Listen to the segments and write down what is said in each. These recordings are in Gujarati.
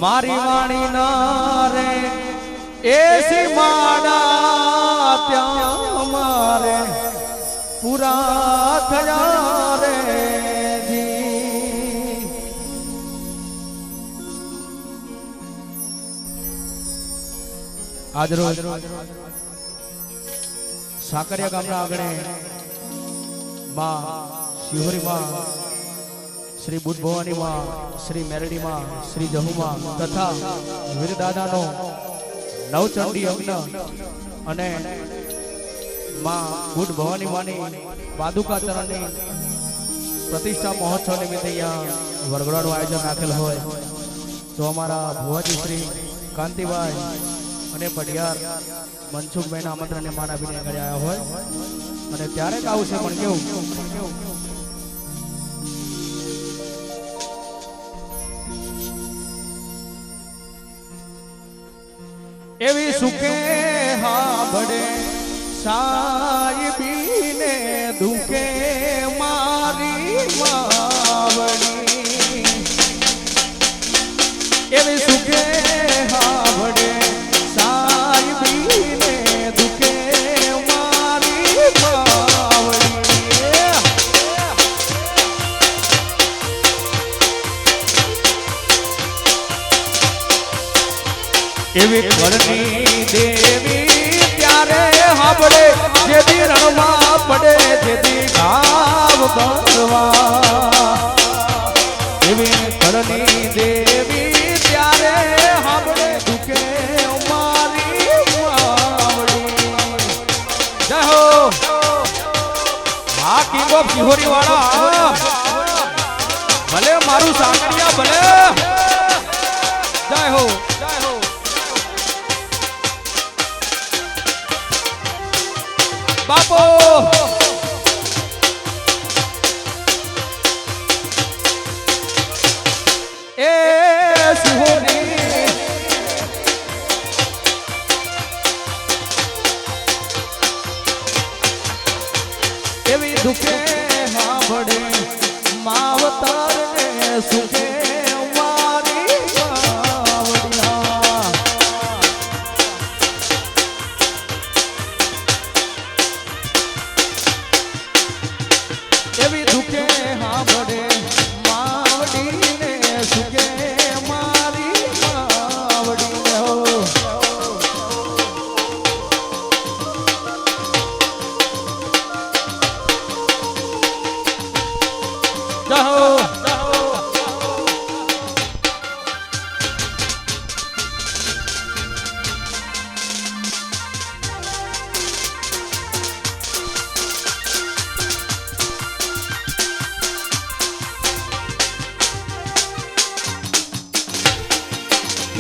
મારી વાણી ના રે એસી માડા ત્યાં મારે પૂરા થયા રે જી આજ રોજ સાકરિયા ગામના આગળ માં શિહોરી માં શ્રી બુદ્ધ ભવાની માં શ્રી મેરડી માં શ્રી જહુ માં તથા વીર દાદાનો નવચંડી યજ્ઞ અને માં બુદ્ધ ભવાની માની પાદુકા ચરણની પ્રતિષ્ઠા મહોત્સવ નિમિત્તે અહીંયા વરઘોડાનું આયોજન રાખેલ હોય તો અમારા ભુવાજી શ્રી કાંતિભાઈ અને પઢિયાર મનસુખભાઈના આમંત્રણને માન આપીને ઘરે આવ્યા હોય અને ત્યારે જ આવું છે પણ કેવું એવી સુકે હાબડે સાહેબીને દુકે મારી માવડી એવી સુકે હાબડે સાહેબીને દુકે મારી માવડી એવી ઘરની દેવી ત્યારે હાબડે જેથી રણમાં પડે જેથી ગાવ કરવા એવી ઘરની દેવી ત્યારે હાબડે દુકે મારી માવડી જય હો આ કિંગ ઓફ શિહોરી વાળા ભલે મારું સાંકળિયા ભલે જય હો બાપો એ શિહોરી એવી દુખે હાંભળે માવતર ને સુખે મારી માવડિયા એવી દુખે હાંભળે માવડીને સુખે મારી માવડીને હો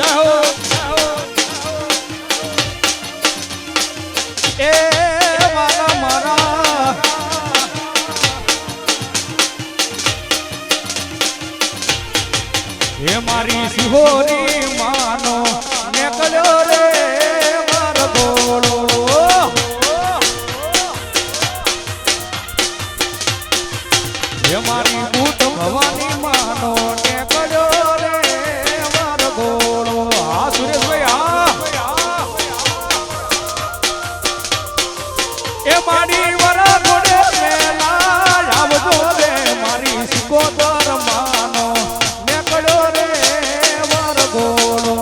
જાઓ એ મારા મારા એ મારી શિહોરી માનો નીકળ્યો રે મારો ગોળો એ મારી બુદ્ધ ભવાની માનો નીકળ્યો રે મારો ગોળો આ સુરેશભાઈ એ મારી વરા ગોડે મેલા આવજો રે મારી સિકોતર માનો નીકળ્યો રે મારો ગોળો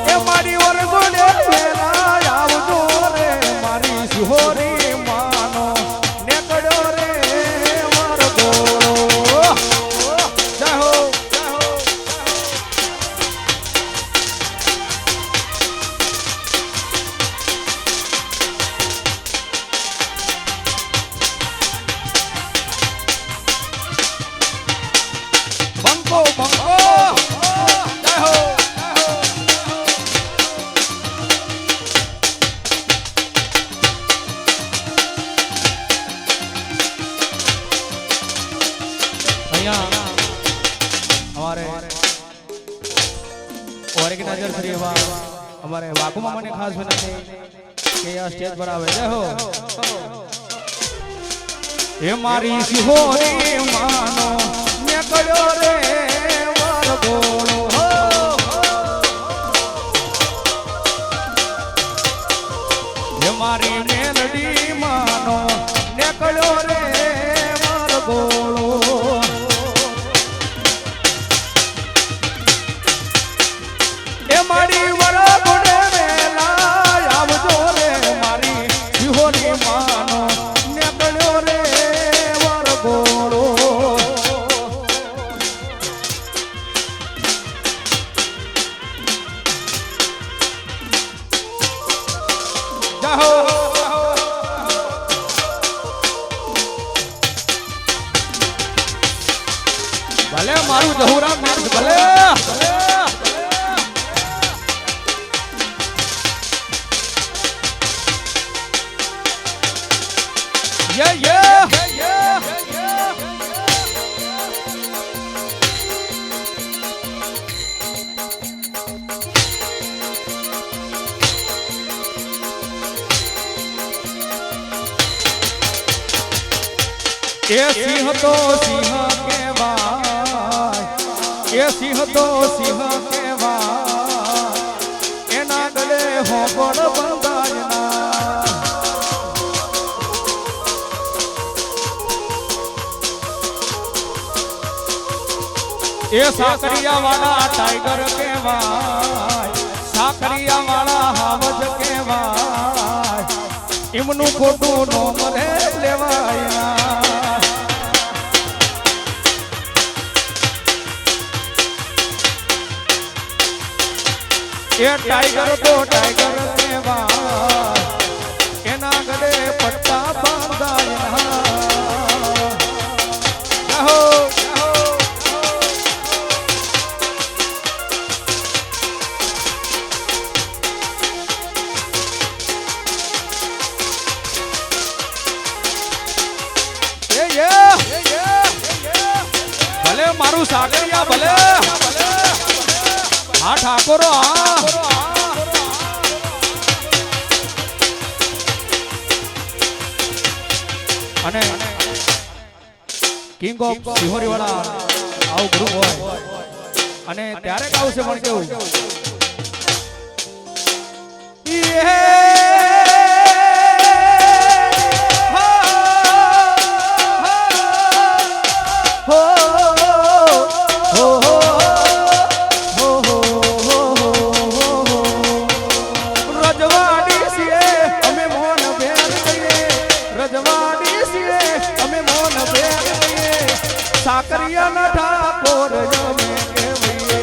એ મારી વર ગોડે મેલા આવજો રે મારી શિહોરી માનો નીકળ્યો રે મારો ગોળો જય હો બંકો બંકો જય હો અહીંયા हमारे और एक नजर श्री हमारे वाकू मामा ने खास विनंती કે આ સ્ટેજ પર આવે જય હો એ મારી શિહોરી માનો નીકળ્યો રે મારો ગોળો હો જહુરામ ભલે એ સિંહ તો સિંહ કહેવાય એ સિંહ તો સિંહ કહેવાય એના ગળે હોબળ બંધાયના એ સાકરિયા વાળા ટાઈગર કહેવાય સાકરિયા વાળા હાવજ કહેવાય એમનું ખોટું નોમ લેવાય એ ટાઈગર તો ટાઈગર કહેવાય એના ગળે પટ્ટા બાંધાયા રહો ભલે મારું સાગરિયા ભલે હા ઠાકોરો અને કિંગ ઓફ સિહોરી વાળા આવું ગ્રુપ હોય અને ત્યારે ગાવશે પણ કેવું સાકરિયા ના ઠાકોર જમે કેવીએ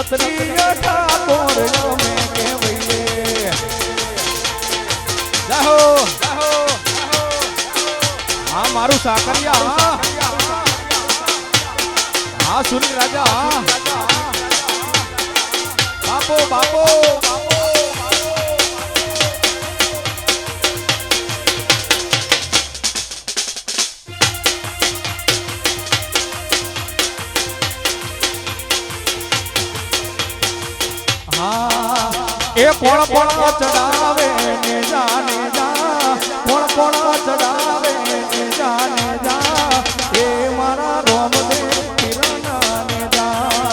ક્ષત્રિય ઠાકોર અમે કહેવાઈએ જાહો હા મારું સાકરિયા હા સુરી રાજા બાપો બાપો એ કોણ કોણ ચડાવે ને જાને જા કોણ કોણ ચડાવે ને જાને જા એ મારા રોમદેવ કિરણા ને જા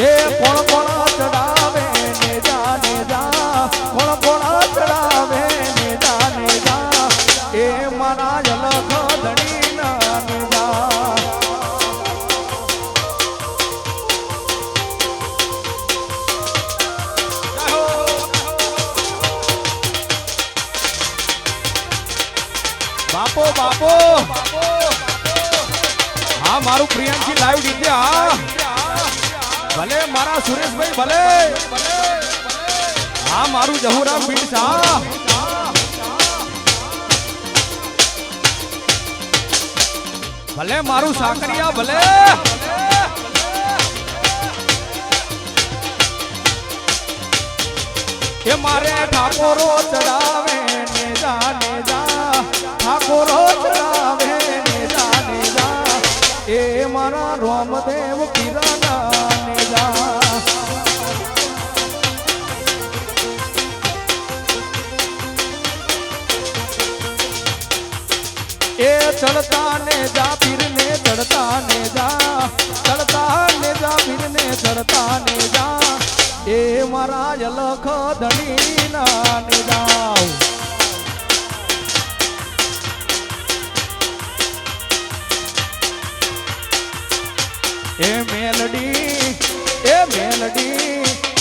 એ કોણ કોણ ચડાવે ને જાને જા કોણ કોણ ચડાવે ને જાને જા એ મારા જલખ ધણી ના ને જા બાપો બાપો હા મારું પ્રિયંશી લાઈવ ડીજે હા ભલે મારા સુરેશભાઈ ભલે હા મારું જહુરામ બીડ હા ભલે મારું સાકરિયા ભલે એ મારે ઠાકોરો ચડાવે ને જાને જા ઠાકોરો ચડાવે ને જાને જા એ મારા રોમદેવ કિરણા ને જા એ ચડતા ને જા પીર ને ચડતા ને જા ચડતા ને જા પીર ને ચડતા ને જા એ મારા લખ ધણી ના ને જાવ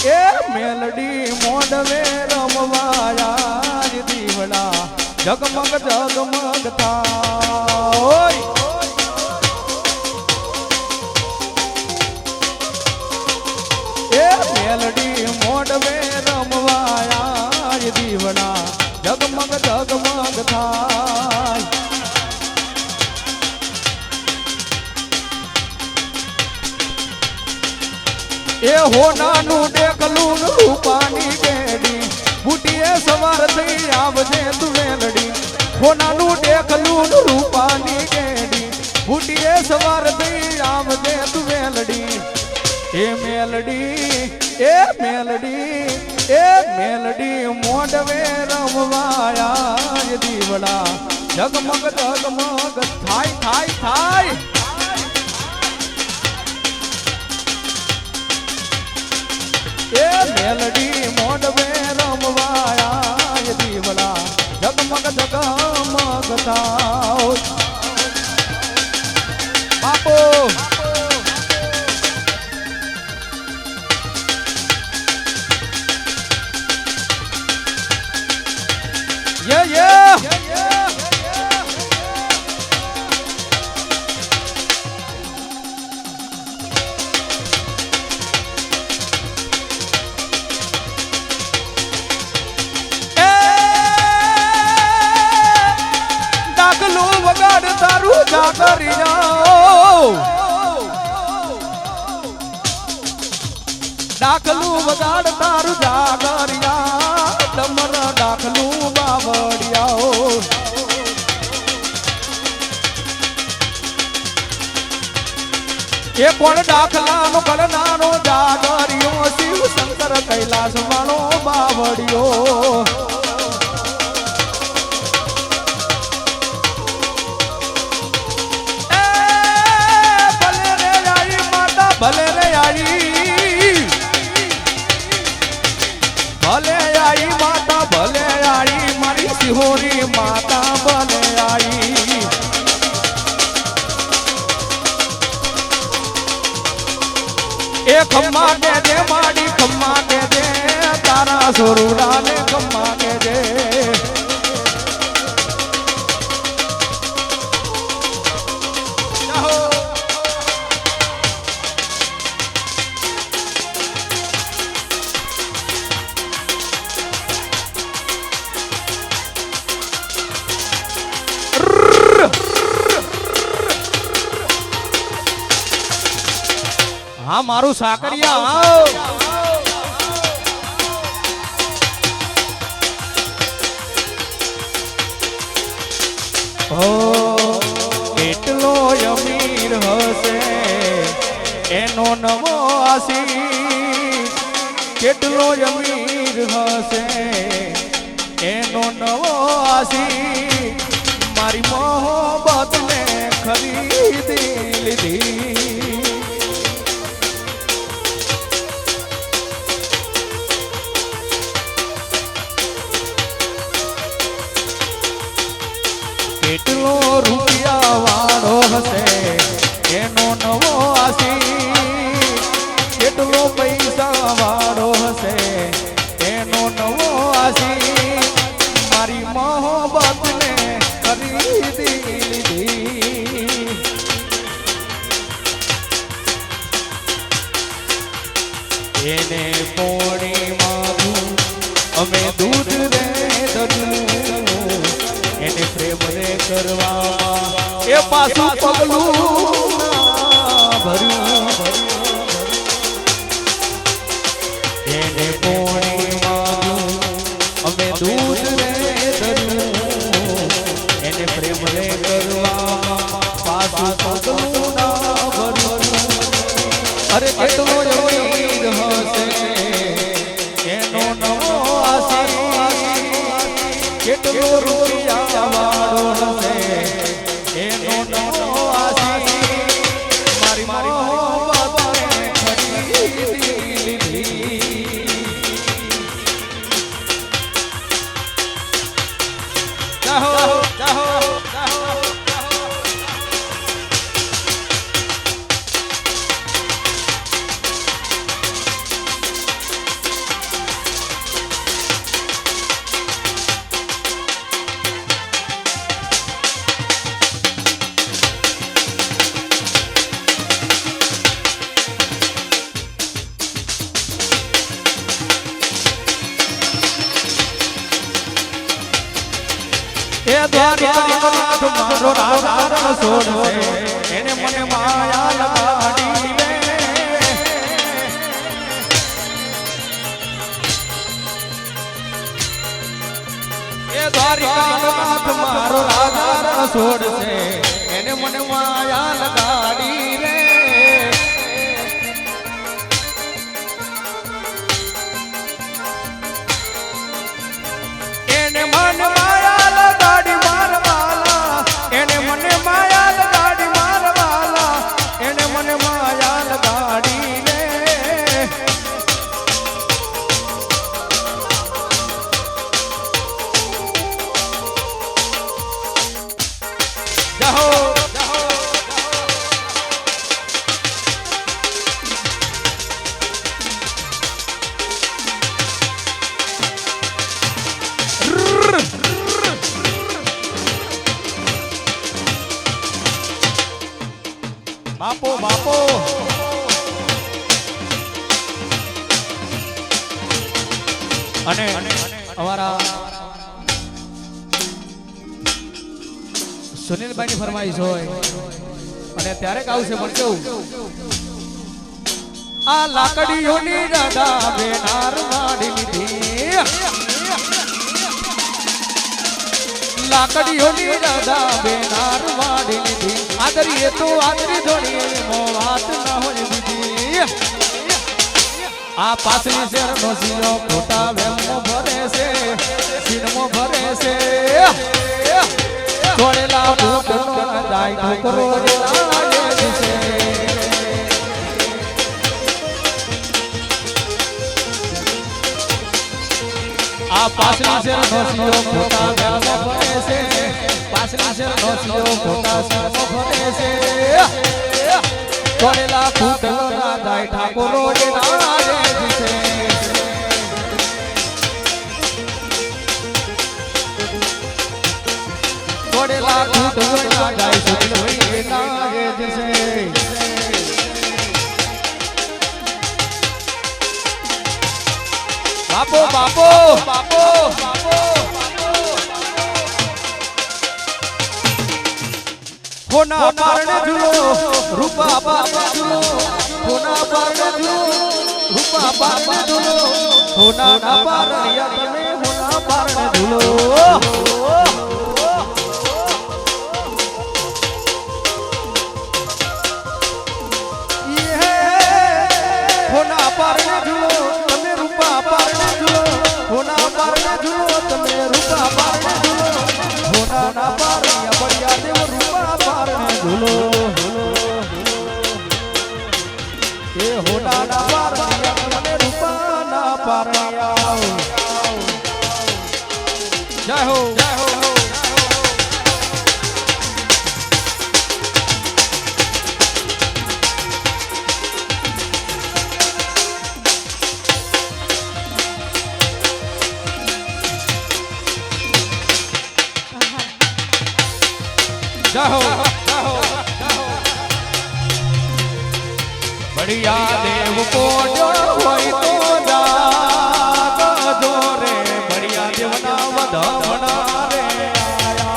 એ મેલડી મોઢવે રમવાયા દીવડા જગમગ જગમગ થાય એ મેલડી મોઢવે રમવાયા દીવડા જગમગ જગમગ થાય એ હોનાનું ડેકલું રૂપાની કેડી બુટીએ સવાર થઈ આવજે તું વેલડી હોનાનું ડેકલું રૂપાની કેડી બુટીએ સવાર થઈ આવજે તું વેલડી એ મેલડી મોઢવે રમવાયા દીવડા જગમગ જગમગ થાય એ મેલડી મોઢવે રમવાયા દીવડા જગમગ જગમગ થાવ બાપો વગાડ તારું જાગરિયા ડાકલું વગાડ તારું જાગરિયા ડમર ડાકલું બાવડિયા એ કોણ ડાકલાનો કલનાનો જાગરિયો શિવ શંકર કૈલાસ વાળો બાવડિયો ભલે રે આઈ માતા ભલે આઈ મારી સિહોરી માતા ભલે આઈ એ ખમ્મા કે દે માડી ખમ્મા કે દે તારા સોરુડા ને ખમ્મા કે દે હા મારું સાકરિયા કેટલો અમીર હશે એનો નવો આશીષ કેટલો અમીર હશે એનો નવો આશીષ મારી મોહબ્બત ને ખરીદી લીધી કેટલો રૂપિયા વાળો હશે એનો નવો આશીષ કેટલો પૈસા વાળો હશે એનો નવો આશીષ મારી મોહબ્બત ને ખરીદી લીધી એને પોણી માગું અમે દૂધ રે દધું એને પ્રેમ રે કરવા એ પાછું પગલું ભર્યું એને પોણી માગું અમે દૂધ રે ધર્યું એને પ્રેમ રે કરવા પાછું પગલું ભર્યું અરે કેટલો અમીર હશે એનો નવો આશીષ કેટલો રૂપિયા વાળો હશે એનો નવો આશીષ મારી મોહબ્બત ખરીદી લીધી એ દ્વારિકાનાથ મારો રાજા રણછોડ છે એને મને માયા લગાડી રે એ દ્વારિકાનાથ મારો રાજા રણછોડ છે એને મને માયા લગાડી રે એને મને માયા લગાડી મારવાલા એને મને માયા લગાડી મારવાલા એને મને માયા લગાડી રે જહો બાપો બાપો અને અમારા સુનિલભાઈ ની ફરમાઈશ હોય અને ત્યારે આવશે પણ કેવું આ લાકડીઓની દાદા બેનાર વાડી લીધી લાકડીઓની દાદા બેનાર વાડી લીધી આદરી એ તો આદરી ધોણી મો વાત ના હોય દીધી આ પાછલી શેર નો સીનો ખોટા વેમો ભરે છે સીનમો ભરે છે છોડેલા ભૂતનો જાય ઠોકરો લાગે છે આ પાછલી શેર નો સીનો ખોટા વેમો ભરે છે પાછલી શેર નો સીનો ખોટા સીનમો ભરે છે છોડેલા ભૂતનો જાય ઠાકોરો લાગે છે છોડેલા ભૂતનો જાય સુખી લાગે છે બાપો બાપો બાપો હોના પારણે ઝૂલો રૂપા પારણે ઝૂલો હોના પારણે ઝૂલો રૂપા પારણે ઝૂલો હોના ના પારણિયા તમે હોના પારણે ઝૂલો હોના પારણે ઝૂલો તમે રૂપા પારણે ઝૂલો હોના પારણે ઝૂલો તમે રૂપા પારણે ઝૂલો હોના ના પારણિયા બળિયા દેવ રૂપા પારણે ઝૂલો એ હોના ના પારણિયા મને રૂપા ના પારણિયા જય હો જય હો जाहो बढ़िया देव को जो होई तो जाग दो रे बढ़िया देव ना वधमना रे आया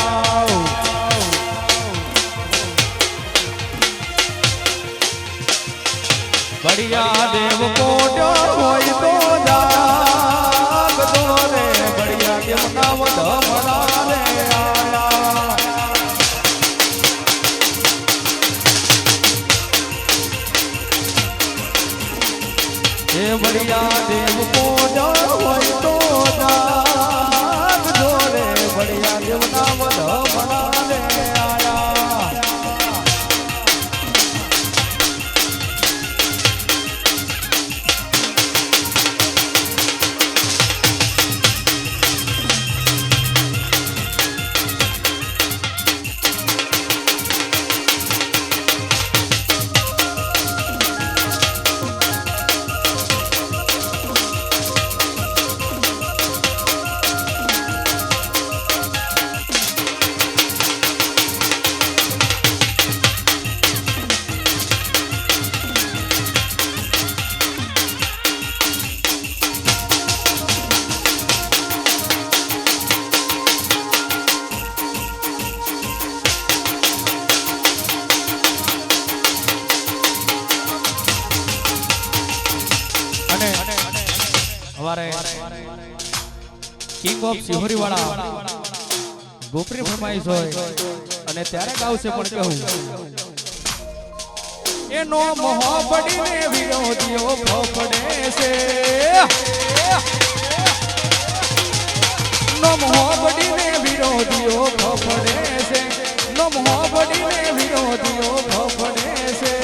बढ़िया देव को जो होई तो जाग दो रे बढ़िया देव ना वधमना रे आया बढ़िया देव को जो होई तो जाग दो કિંગ ઓફ સિહોરી વાળા ગોપરી ફરમાઈશ હોય અને ત્યારે ગાવશે પણ કહું એનો મોહ પડીને વિરોધીઓ ફફડે છે નો મોહ પડીને વિરોધીઓ ફફડે છે નો મોહ પડીને વિરોધીઓ ફફડે છે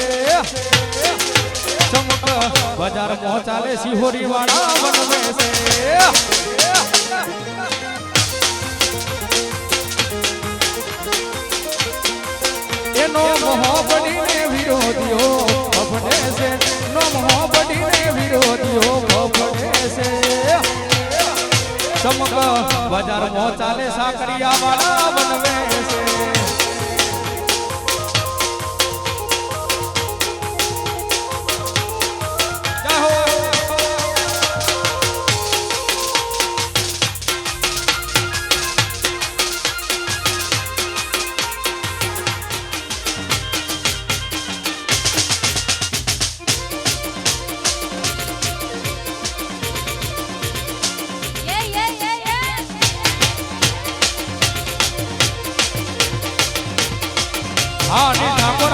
ચમક બજાર મોહ ચાલે સિહોરી વાળા બનવે છે એનો મોહ પડીને વિરોધીઓ ફફડે છે નો મોહ પડીને વિરોધીઓ ફફડે છે ચમક બજાર મોહ ચાલે સાકરિયા વાળા બનવે છે હા ને ઠાકોર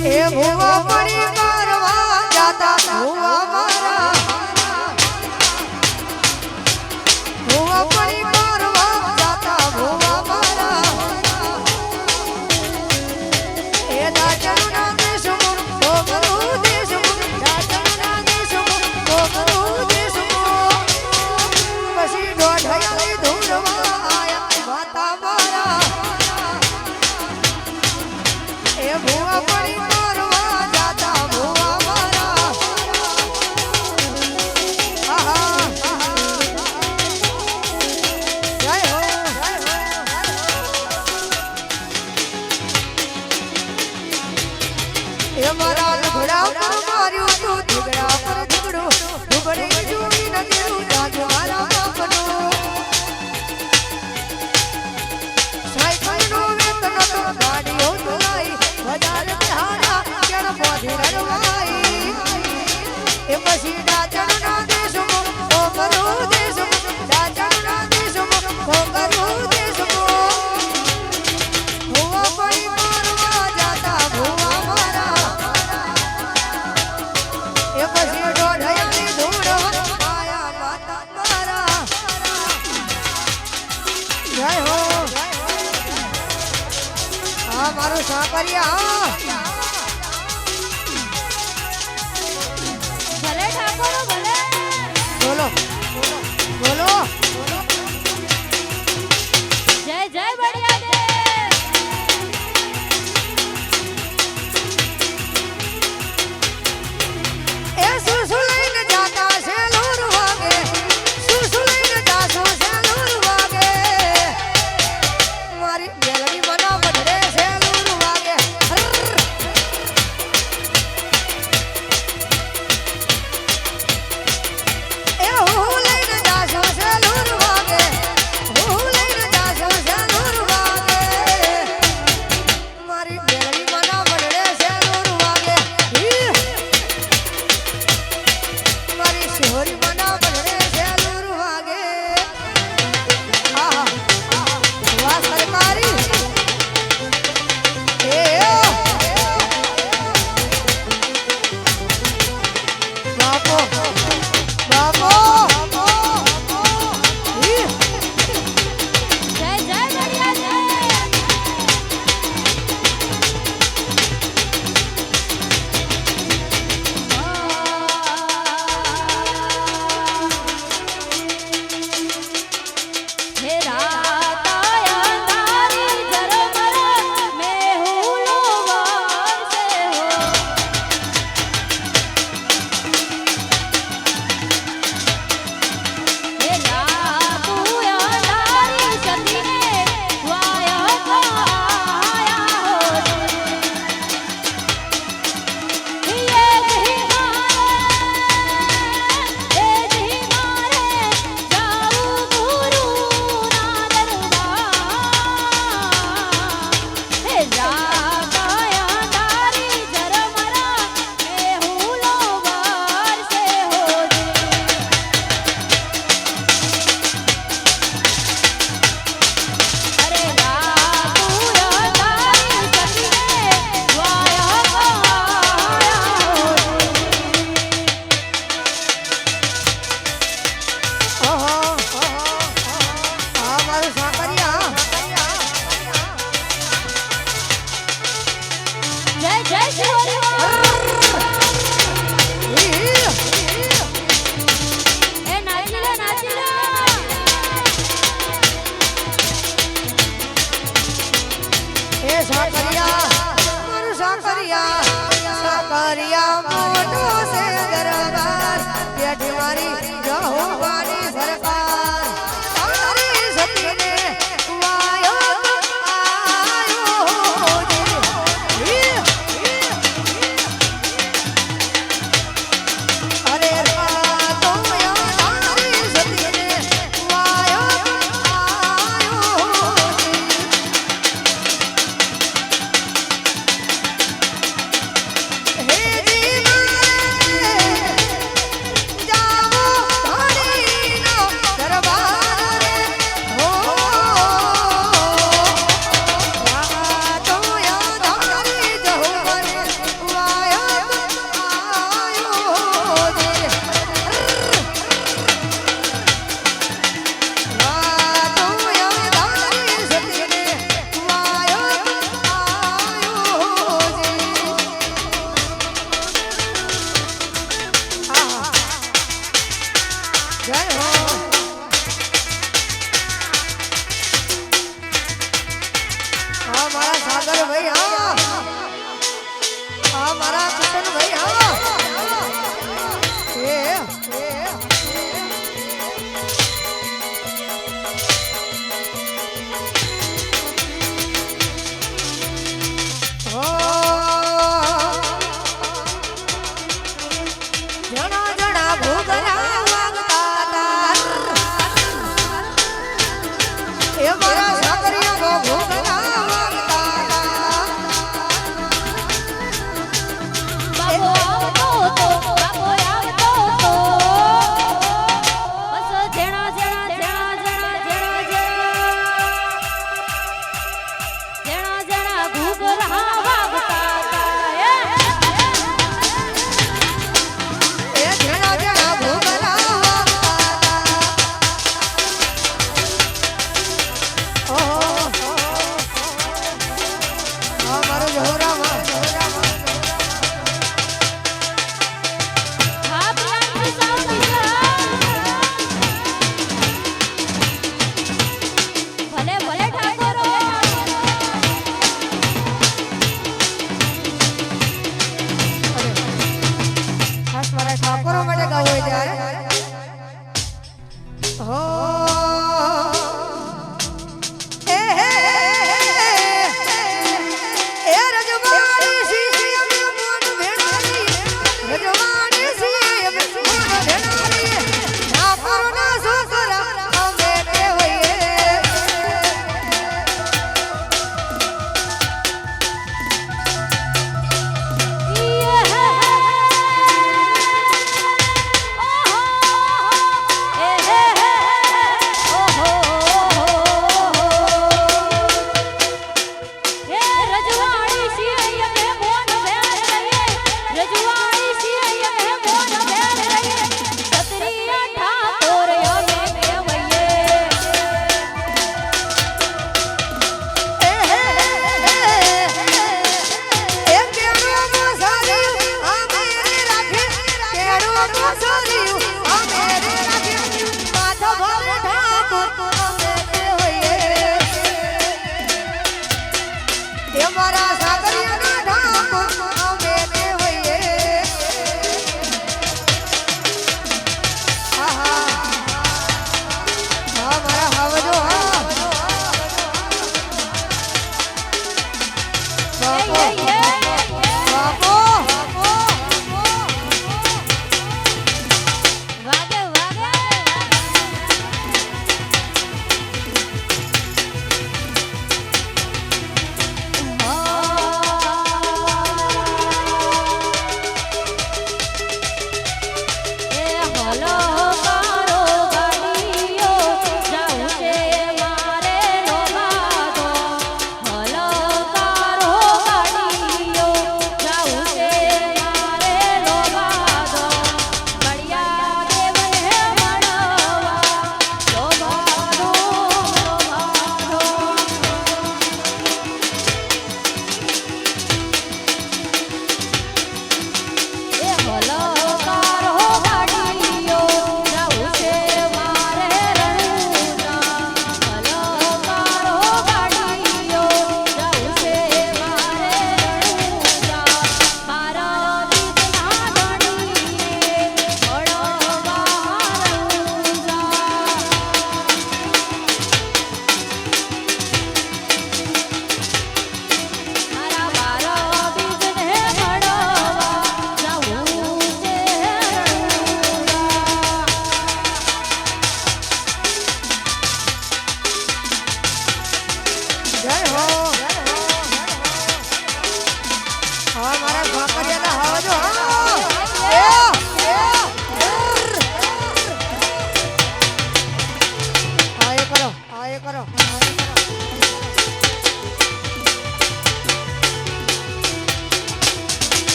એ ભૂવા પડી કરવા જાતા ભૂવા મારા ભૂવા પડી કરવા જાતા ભૂવા મારા એ દાજના દેશમાં તો કરું દેશમાં દાજના દેશમાં તો કરું દેશમાં પછી દોઢાઈ ધૂળવા આયા વાતા મારા એ ભૂવા પડી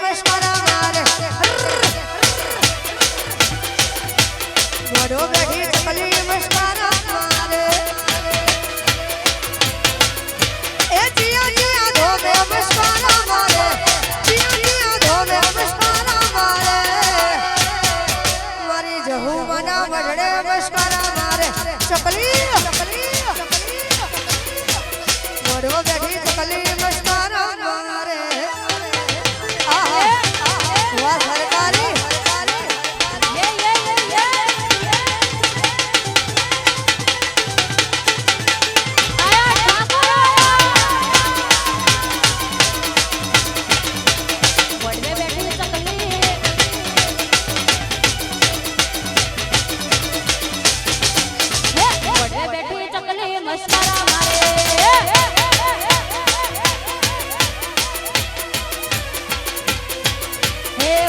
નમસ્કાર મારે મોઢો બેઠી ચકલી નમસ્કાર મારે એ જીયા જીયા ધોમે નમસ્કાર મારે જીયા જીયા ધોમે નમસ્કાર મારે મારી જહુ મના વડડે નમસ્કાર મારે ચકલી મોઢો બેઠી ચકલી નમસ્કાર મારે આહા વાહ સરકારી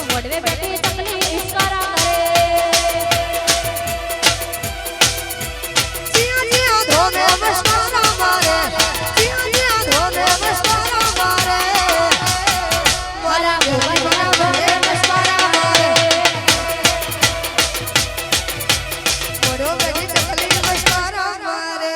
વડવે બેઠી ચકલી ઈશ્કારા કરે જીયા જીયા ધોમે નમસ્કાર મારે જીયા જીયા ધોમે નમસ્કાર મારે મારા ભગવાન મારા વડડે નમસ્કાર મારે મોઢો બેઠી ચકલી નમસ્કાર મારે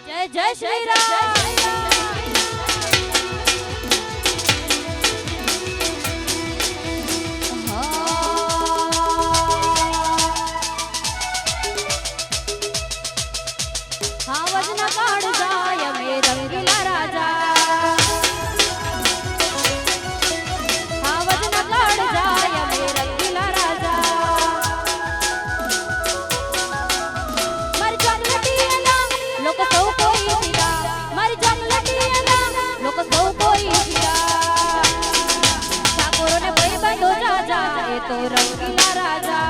જય જય શ્રી રામ હા વજન કાઢ જાય મે રંગીલા રાજા હા વજન કાઢ જાય મે રંગીલા રાજા મારી ચોકલેટી એલા લોકો સૌ કોઈ પીરા મારી ચોકલેટી એલા લોકો સૌ કોઈ પીરા ઠાકોરો ને ભાઈ બંધો રાજા એ તો રંગીલા રાજા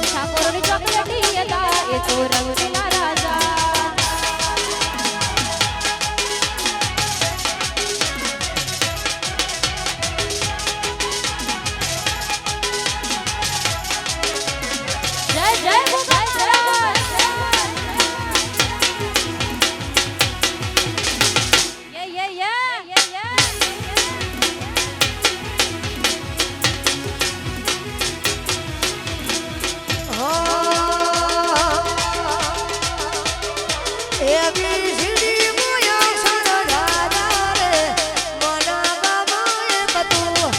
ઠાકોરો ની ચોકલેટી એલા એ તો રંગીલા રાજા જય જય ભગવાન એવી સીડી મોયા સરદારા રે મના બાબાએ કતું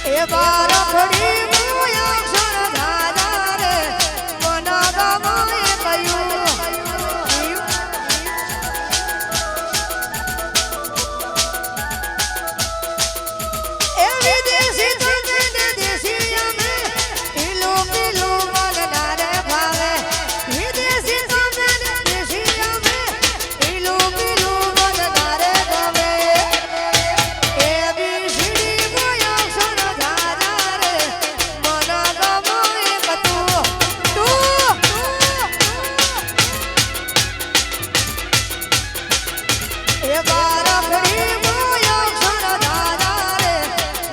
એ બારખડી મોયા સરદારા રે મના બાબાએ કહ્યું એ વિદેશી તમને દેશી અમે ઈલો પીલો મગનારે ભાવે વિદેશી તમને દેશી અમે ઈલો પીલો મગનારે ગમે એ બીસડી મોયા સરદારા રે મના ગમે કતું એ બારખડી મોયા સરદારા રે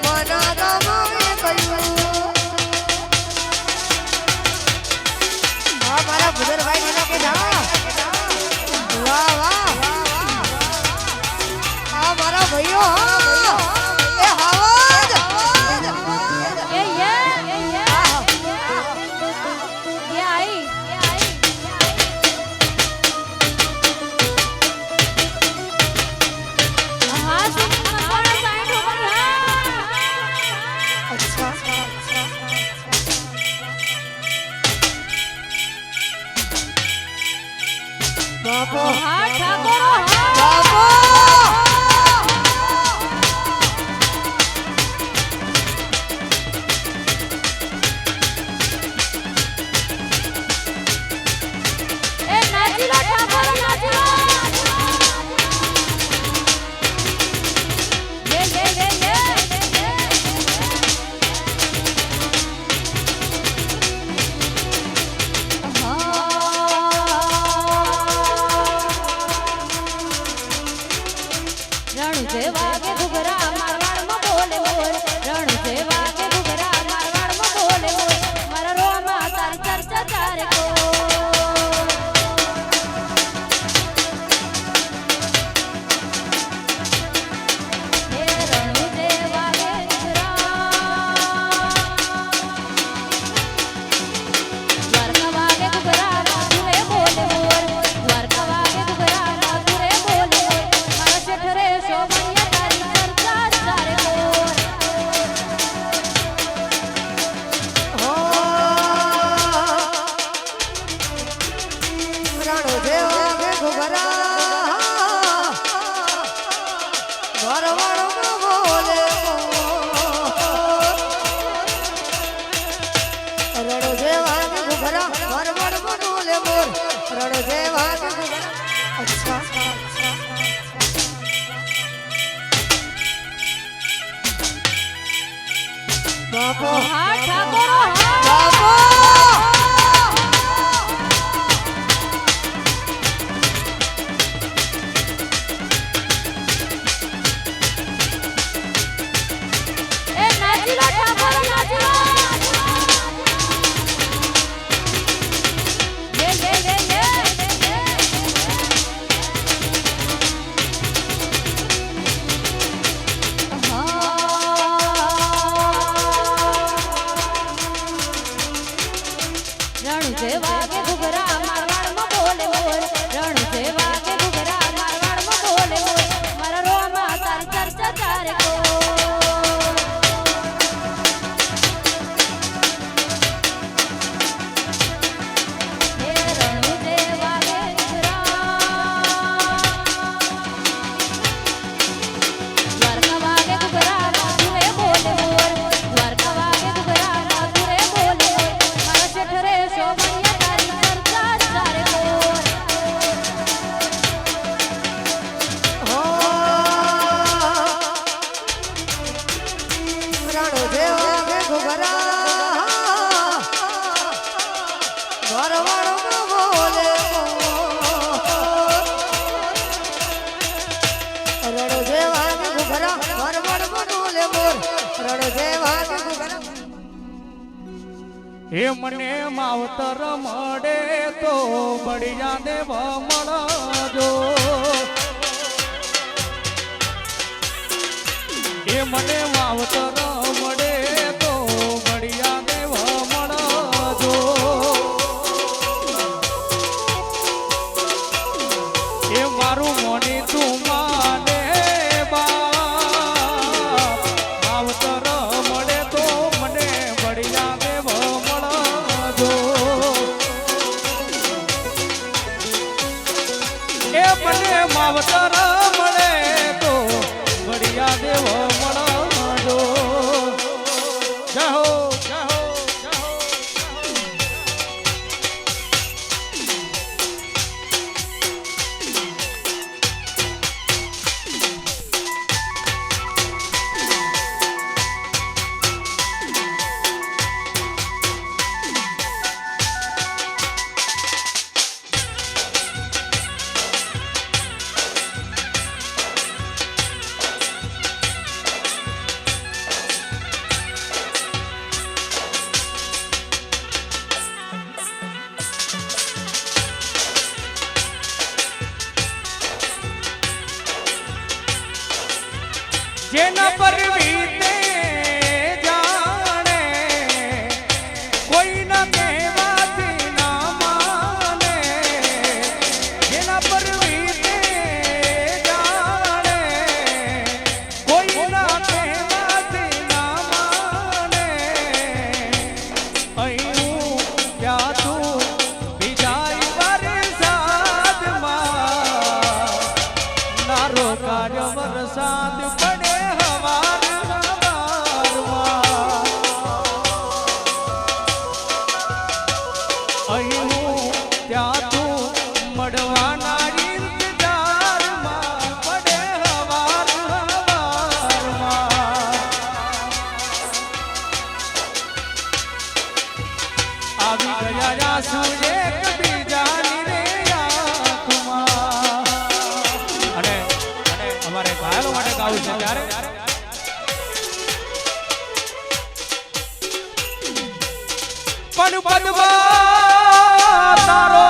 મના ગમે કહ્યું હા મારા ભુદરભાઈ નીના કે જા વાહ વાહ હા મારા ભાઈઓ હા એ હાવજ ये आई हाँ सुन मसाला साइड ऊपर અચ્છા બાપો हाँ ठाकुर हाँ બાપો ए नाचिलो ठाकुर नाचिलो ये જેવા કે ઘુઘરા વરવડમાં બોલે રડો જેવા કે ઘુઘરા વરવડમાં બોલે મોર રડો જેવા કે ઘુઘરા અચ્છા બાપો હા ઠાકોરો હા બાપો એ નાચીલો ઠાકોરો નાચીલો યે રણુ જેવા કે ઘુઘરા મારવાડમાં બોલે મોર રણુ જેવા કે ઘુઘરા મારવાડમાં બોલે મોર મારા રોમાં તારી ચર્ચા ચારે કો હે રણુ જેવા કે ઘુઘરા દ્વારકા વાગે ઘુઘરા મધુરે બોલે મોર દ્વારકા વાગે ઘુઘરા મધુરે બોલે મોર મારા શેઠરે શોભૈયા તારી ચર્ચા ચારે કોર રણો જેવા કે ઘુઘરા વરવડમાં બોલે રણો જેવા કે ઘુઘરા વરવડમાં બોલે મોર રણો જેવા કે ઘુઘરા હે મને માવતર મળે તો બળિયા દેવ મળજો હે મને માવતર મળે તો બળિયા દેવ મળજો હે મારું મોની તું માને બા માવતર મળે તો મને બળિયા દેવ મળજો એ મને માવતર મળે તો બળિયા દેવ મળજો જય હો જય હો જય હો જેના પર વીતે જાણે કોઈ ના કહેવાથી ના માને જેના પર વીતે જાણે કોઈ ના કહેવાથી ના માને અહીં ક્યાં તું બીજાઈ વરસાદમાં નારો કાર્ય વરસાદ પડે અહીં હું ત્યાં તું મળવાના ઇંતજારમાં પડે હવાર હવારમાં આવી ગયા આંસુ એક બીજાની રે આંખમાં અને અમારે ઘાયલો માટે ગાવું છે ત્યારે પણ પદમાં તારો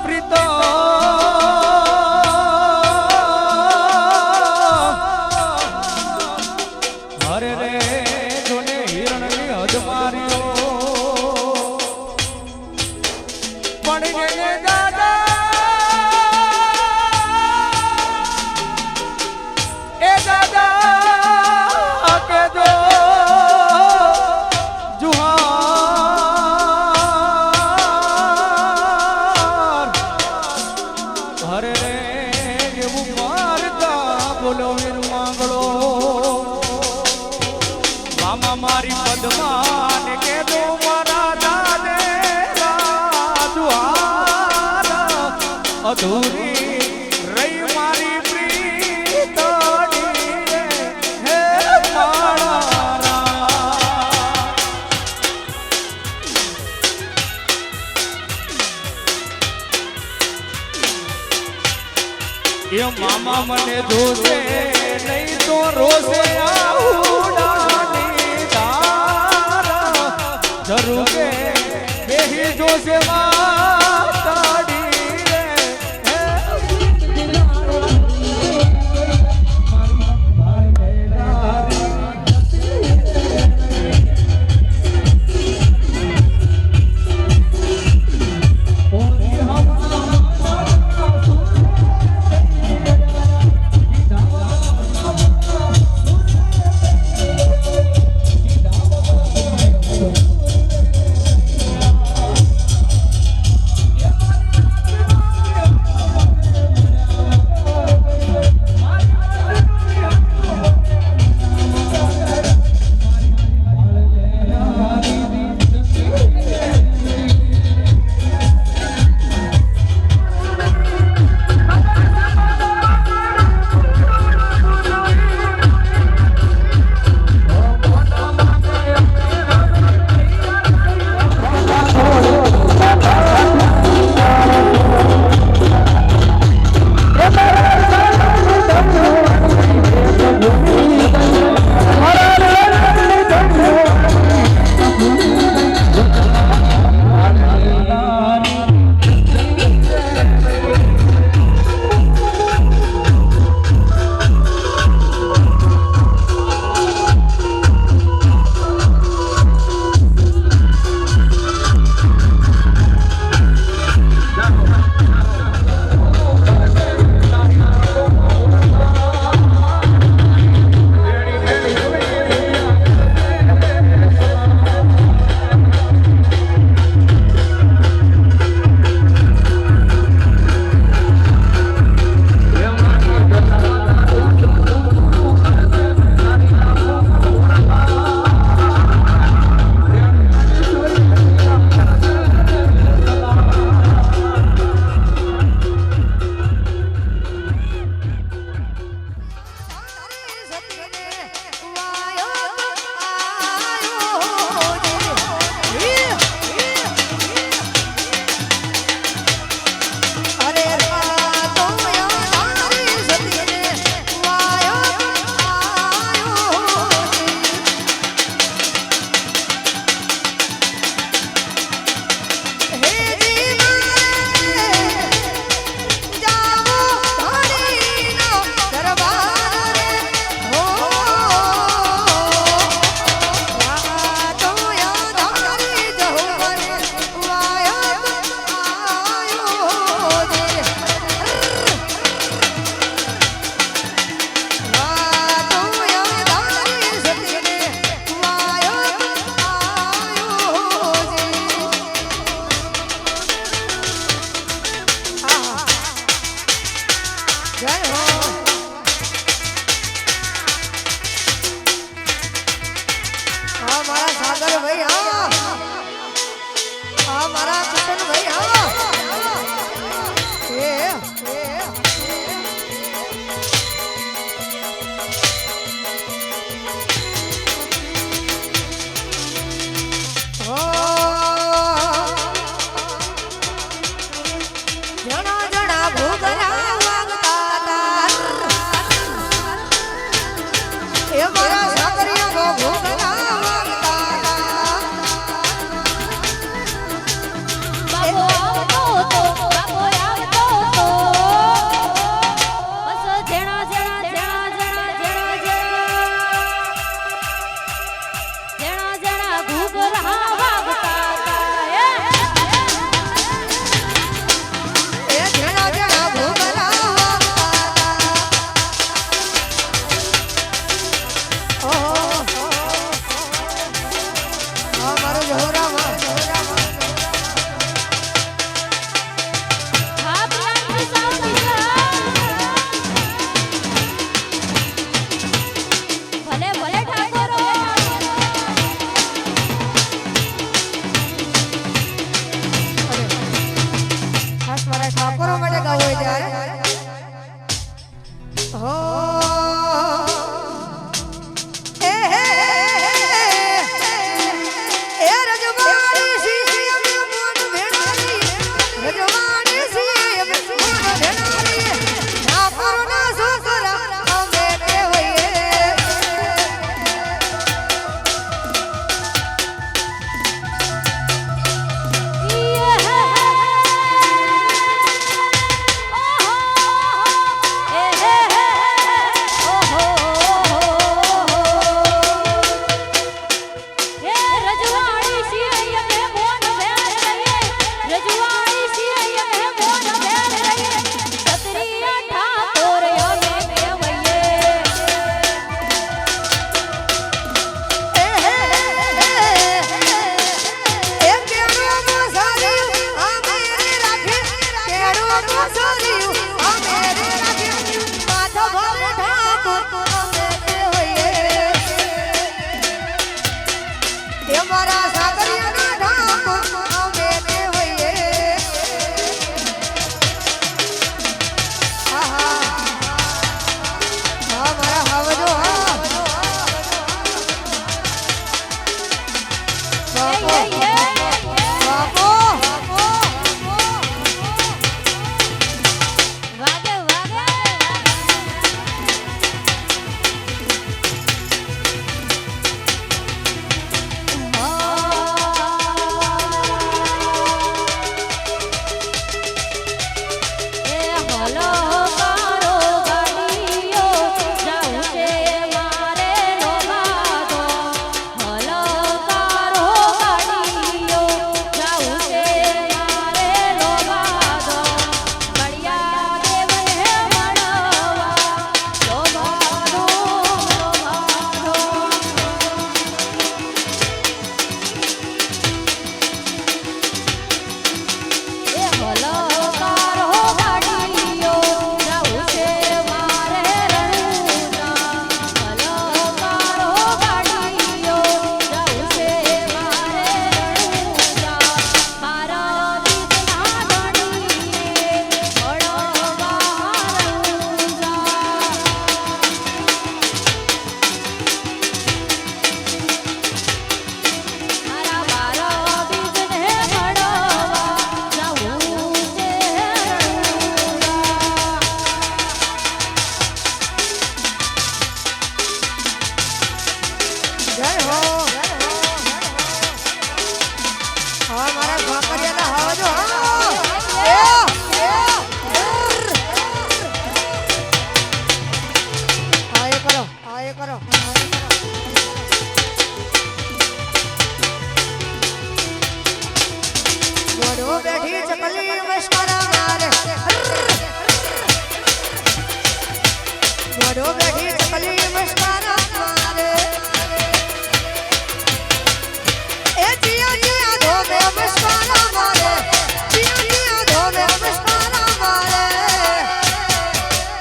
પ્રીતો હરે રે જોને હિરણની હદ માર્યો પણ એને દાદા એ દાદા કે દો જુહા એ મામા મને જોશે નહીં તો રોશે આહુડાની ધારા જરૂર કે બેહી જોશે માતાડી રે બાપો હા કજેલા હાવજો હા એ કરો હા એ કરો મોઢો બેઠી ચકલી નમસ્કાર મારે મોઢો બેઠી ચકલી નમસ્કાર મારે એ જીયા જીયા ધોમે નમસ્કાર મારે જીયા જીયા ધોમે નમસ્કાર મારે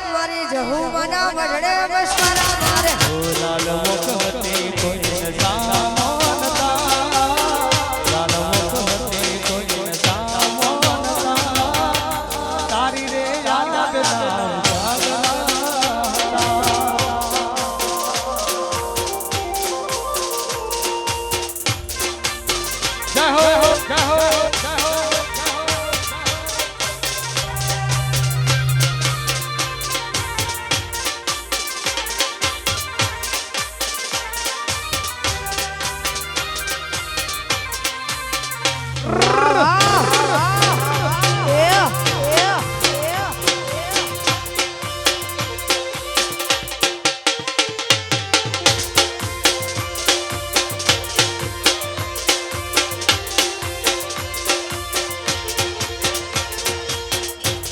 મારી જહુ મના વડડે નમસ્કાર મારે લાલ મુખવતી કોઈ ન સામોનતા લાલ મુખવતી કોઈ ન સામોનતા તારી રે યાદ ના જય હો જય હો જય હો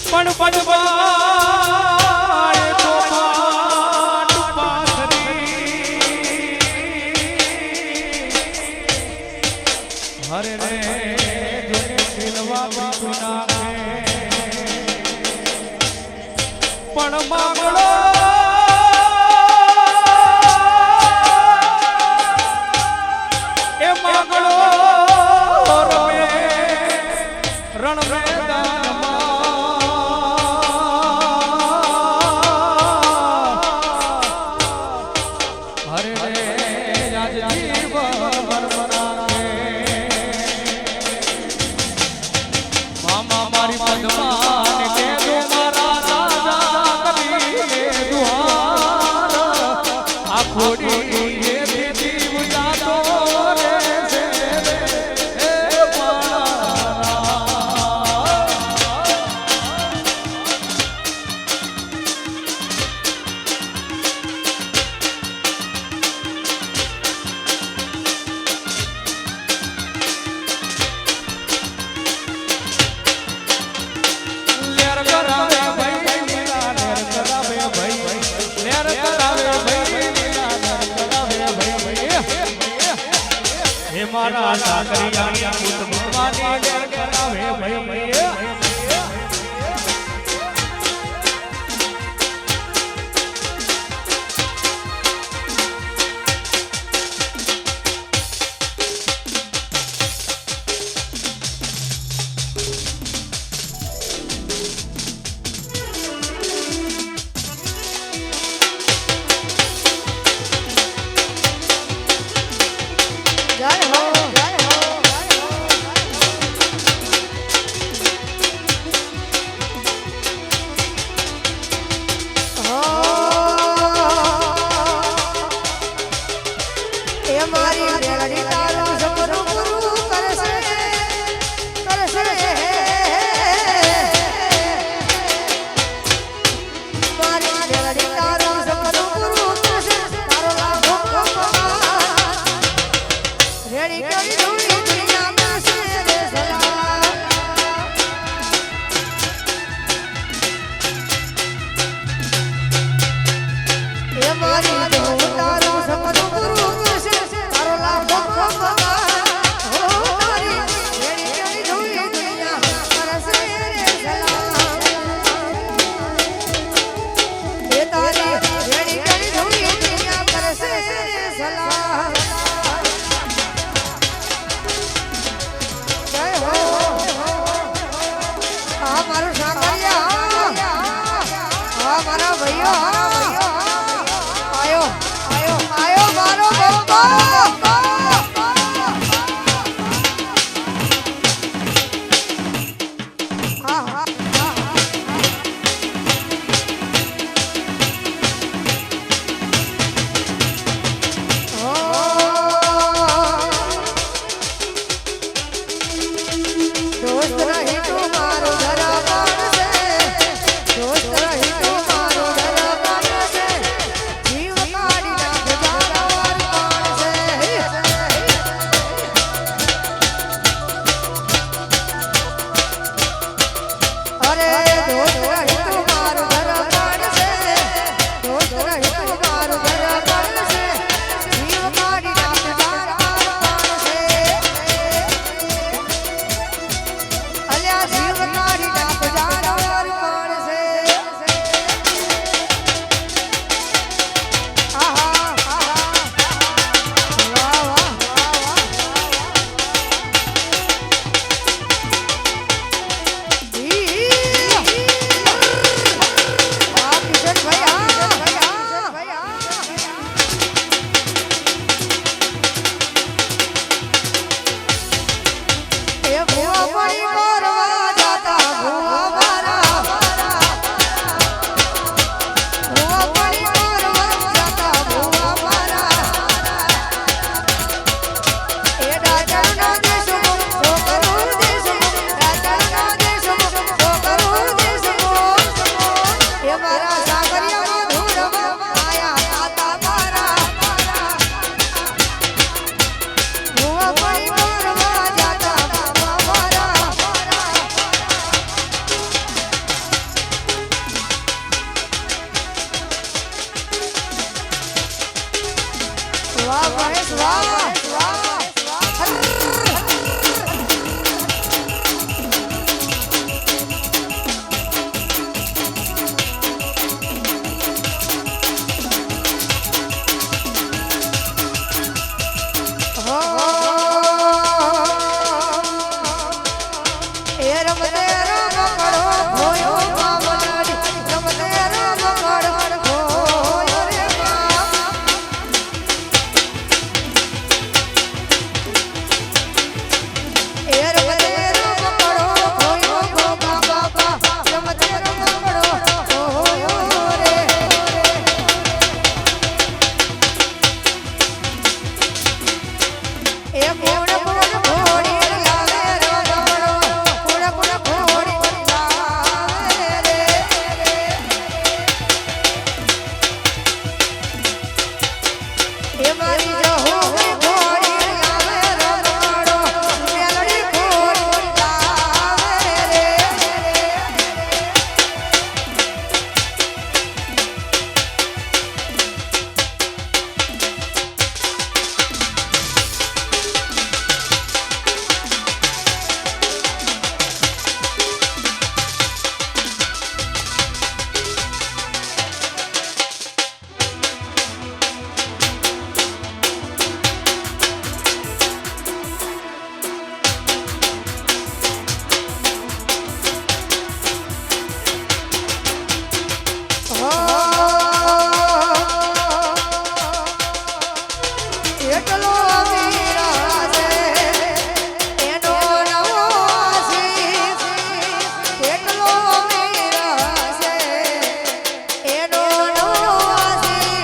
પણ પડવાય તો પાટ પાથરી હરે રે જોને દિલવા બીજું નાખે પણ માંગડો એ માંગડો રમે રણ મેદાનમાં હરે રે રાજજી બરબરાકે મામા મારી પદમાને કે દો મારા દાદા કબીરે દુહાર આ ખોડી એ જીવ જાતો રે છે એ પાણા લેર કરાવે ભાઈ લીલા લેર કરાવે ભાઈ લેર કરાવે ભાઈ લીલા લેર કરાવે ભાઈ હે મારા સાકરિયા પુત ભગવાની લેર કરાવે ભાઈ જય હો જય હો દોસ્ત રહી તું મારો ધરવાન છે દોસ્ત રહી તું મારો ધરવાન છે જીવ કાઢી નાખ જાનવર કોણ છે અરે દોસ્ત રહી તું મારો ધરવાન છે દોસ્ત રહી તું મારો ધરવાન છે જીવ કાઢી નાખ જાનવર કોણ છે અલ્યા જીવ કાઢી નાખ જાનવર કોણ છે આહા આહા વાહ વાહ વાહ મહેશ વાહ એ રમતે રમકડો ભોયો મામલાડી રમતે રમકડો ભોયો રે એ રમતે રમકડો ભોયો ગોગા બાપા રમતે રમકડો ભોયો રે એ કોણ કોણ ઘોડી લાવે રમકડો કોણ કોણ ઘોડી લાવે રે એ મારી જહો ઘોડી લાવે રમકડો મેલડી ઘોડી લાવે રે એટલો અમીરા છે એનો નવાસી એટલો અમીરા છે એનો નવાસી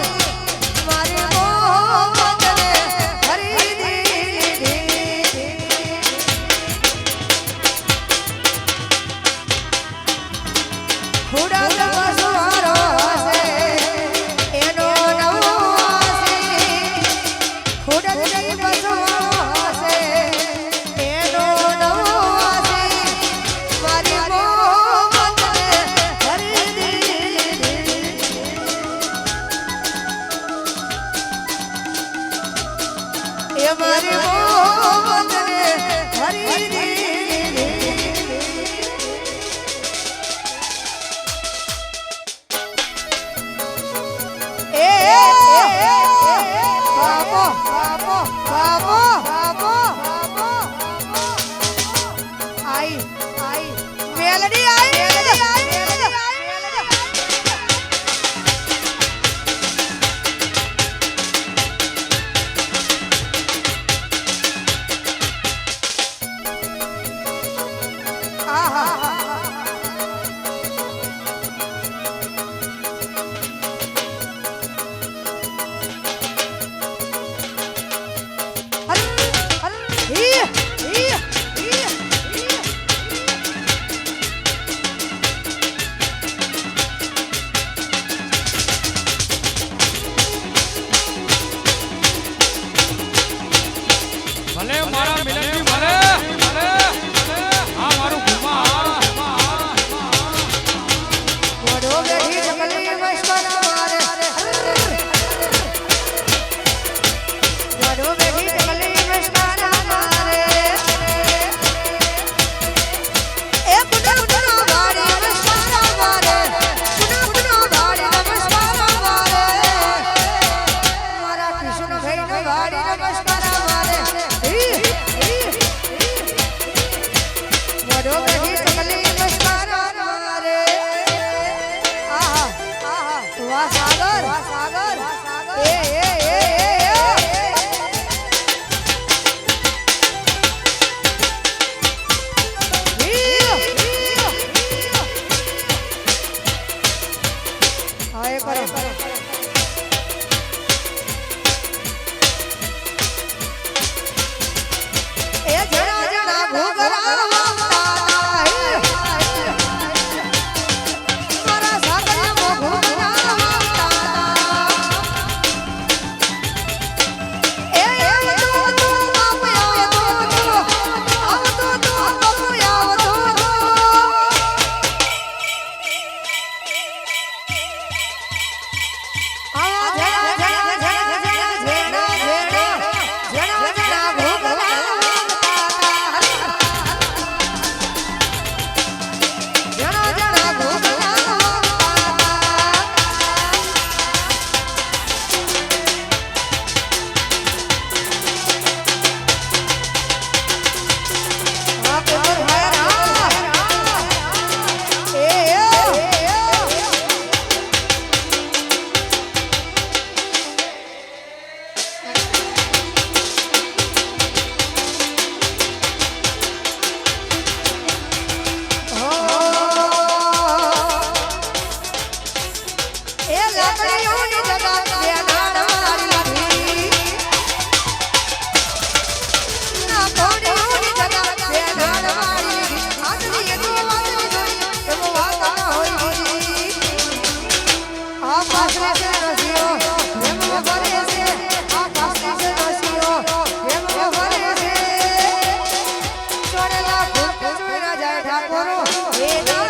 મારી મોહમ્મદને ખરીદી લીધી ખુડા તપસ્વારો છે એનો નવાસી ખુડા તપસ્વારો છે એનો નવાસી મારી મોહમ્મદને ખરીદી લીધી એ મારી મોહમ્મદને ખરીદી લીધી એ બાબો બાબો બાબો બાબો આઈ આઈ મેલડી આઈ પડ્યો નહીં તકલીફ સારા રે આહા આહા વાહ સાગર એ હાય કરો એ જણા જણા ઘોઘરા મારા સાગરમાં ઘોઘરા એ આવતો તો બાપુ આવતો તો બાપુ આવતો ઠાકોરો